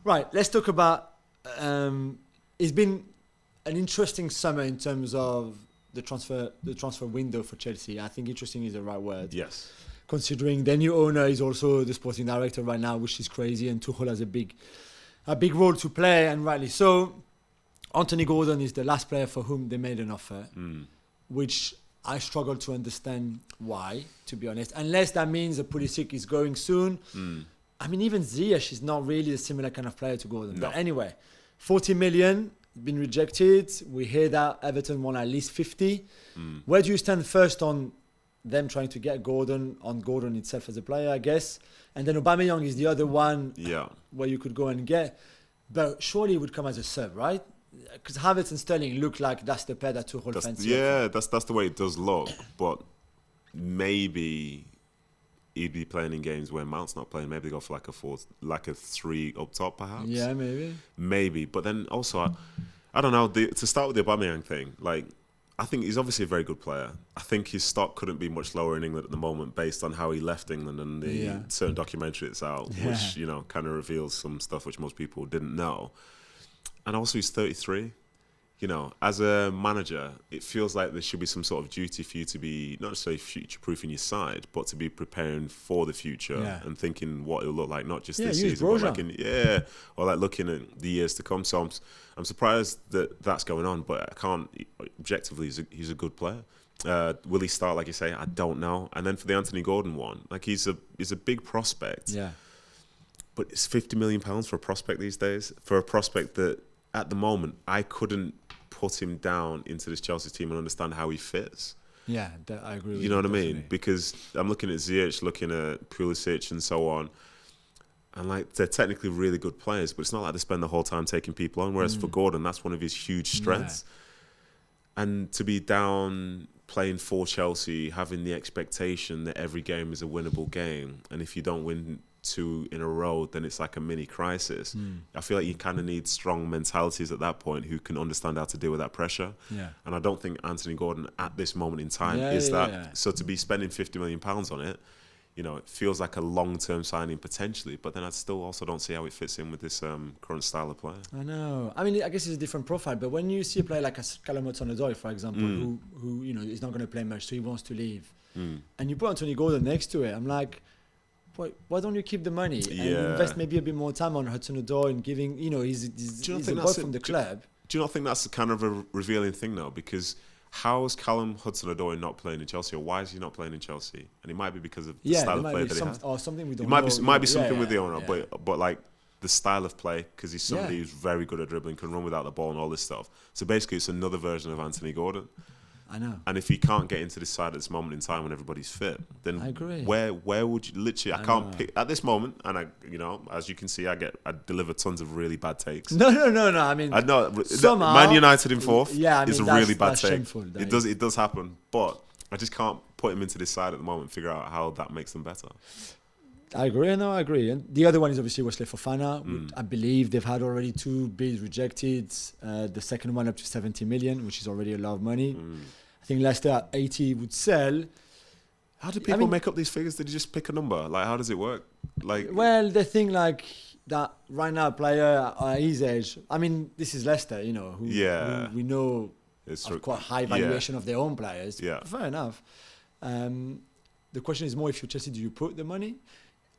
Right, let's talk about. It's been an interesting summer in terms of the transfer window for Chelsea. I think interesting is the right word. Yes. Considering their new owner is also the sporting director right now, which is crazy, and Tuchel has a big role to play, and rightly so. Anthony Gordon is the last player for whom they made an offer, which I struggle to understand why, to be honest. Unless that means that Pulisic is going soon. I mean, even Ziyech is not really a similar kind of player to Gordon. No. But anyway, 40 million, been rejected. We hear that Everton want at least 50. Where do you stand first on them trying to get Gordon, on Gordon itself as a player, I guess? And then Aubameyang is the other one where you could go and get. But surely it would come as a sub, right? Because Havertz and Sterling look like that's the pair that Tuchel fancy. Yeah, that's the way it does look. But maybe he'd be playing in games where Mount's not playing. Maybe they go for like a 3 up top, perhaps. Yeah, maybe. Maybe. But then also, I don't know, to start with the Aubameyang thing, like, I think he's obviously a very good player. I think his stock couldn't be much lower in England at the moment based on how he left England and the certain documentary that's out, which, you know, kind of reveals some stuff which most people didn't know. And also he's 33. You know, as a manager, it feels like there should be some sort of duty for you to be not necessarily future-proofing your side, but to be preparing for the future and thinking what it'll look like, not just this season, but like or like looking at the years to come. So I'm surprised that that's going on, but I can't objectively. He's a good player. Will he start, like you say? I don't know. And then for the Anthony Gordon one, like he's a big prospect. Yeah. But it's £50 million for a prospect these days. For a prospect that at the moment I couldn't put him down into this Chelsea team and understand how he fits. Yeah, I agree with you. You know what I mean? Because I'm looking at Ziyech, looking at Pulisic and so on. And like they're technically really good players, but it's not like they spend the whole time taking people on. Whereas for Gordon, that's one of his huge strengths. Yeah. And to be down playing for Chelsea, having the expectation that every game is a winnable game, and if you don't win 2 in a row, then it's like a mini crisis. I feel like you kind of need strong mentalities at that point who can understand how to deal with that pressure. Yeah. And I don't think Anthony Gordon at this moment in time is that. Yeah. So to be spending £50 million on it, you know, it feels like a long-term signing potentially, but then I still also don't see how it fits in with this current style of player. I know. I mean, I guess it's a different profile, but when you see a player like Callum Hudson-Odoi, for example, who you know is not going to play much, so he wants to leave, and you put Anthony Gordon next to it, I'm like, why don't you keep the money and invest maybe a bit more time on Hudson-Odoi and giving, you know, he's a boy from the club. Do you not think that's kind of a revealing thing though? Because how is Callum Hudson-Odoi not playing in Chelsea, or why is he not playing in Chelsea? And it might be because of the style of play that he has. Or something we don't know. It might be something with the owner, but like the style of play, because he's somebody who's very good at dribbling, can run without the ball and all this stuff. So basically it's another version of Anthony Gordon. I know. And if he can't get into this side at this moment in time when everybody's fit, then I agree. Where would you literally? I can't pick at this moment, and I, you know, as you can see, I deliver tons of really bad takes. No. I mean, I know somehow, Man United in fourth. Yeah, I mean, is a really bad take. Shameful, it does happen, but I just can't put him into this side at the moment and figure out how that makes them better. I agree. And the other one is obviously Wesley Fofana. I believe they've had already 2 bids rejected. The second one up to 70 million, which is already a lot of money. I think Leicester at 80 would sell. How do people make up these figures? Did you just pick a number? Like, how does it work? Like, well, they think like that right now, a player at his age. I mean, this is Leicester, you know, who we know have quite high valuation of their own players. Yeah, fair enough. The question is more, if you're Chelsea, do you put the money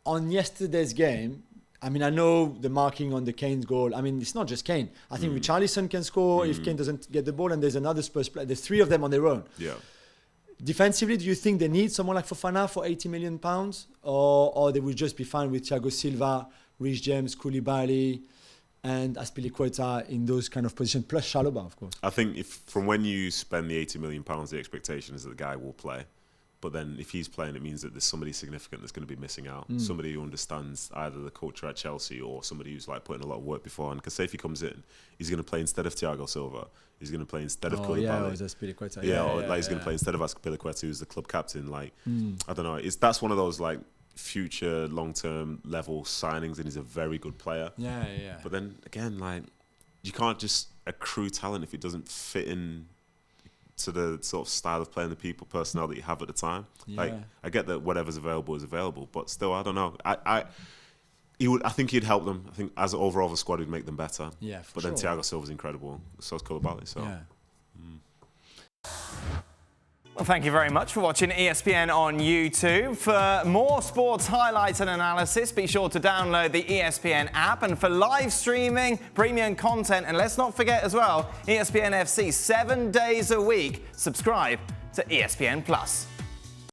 on yesterday's game? I mean, I know the marking on the Kane's goal. I mean, it's not just Kane. I think Richarlison can score if Kane doesn't get the ball, and there's another Spurs player. There's 3 of them on their own. Yeah. Defensively, do you think they need someone like Fofana for £80 million, or they would just be fine with Thiago Silva, Reece James, Koulibaly, and Azpilicueta in those kind of positions, plus Chalobah, of course? I think if from when you spend the £80 million, the expectation is that the guy will play. But then if he's playing, it means that there's somebody significant that's going to be missing out. Somebody who understands either the culture at Chelsea or somebody who's like putting a lot of work beforehand. Because say if he comes in, he's going to play instead of Thiago Silva. He's going to play instead of Koulibaly. He's going to play instead of Azpilicueta, who's the club captain. Like, I don't know. That's one of those like future long-term level signings, and he's a very good player. Yeah. But then again, like, you can't just accrue talent if it doesn't fit in to the sort of style of playing, the people, personnel that you have at the time. Like, I get that whatever's available is available, but still, I don't know. I think he'd help them. I think as overall the squad, he'd make them better. Yeah, but then Thiago Silva's incredible. So is Koulibaly. So. Yeah. Well, thank you very much for watching ESPN on YouTube. For more sports highlights and analysis, be sure to download the ESPN app. And for live streaming, premium content, and let's not forget as well, ESPN FC 7 days a week. Subscribe to ESPN Plus.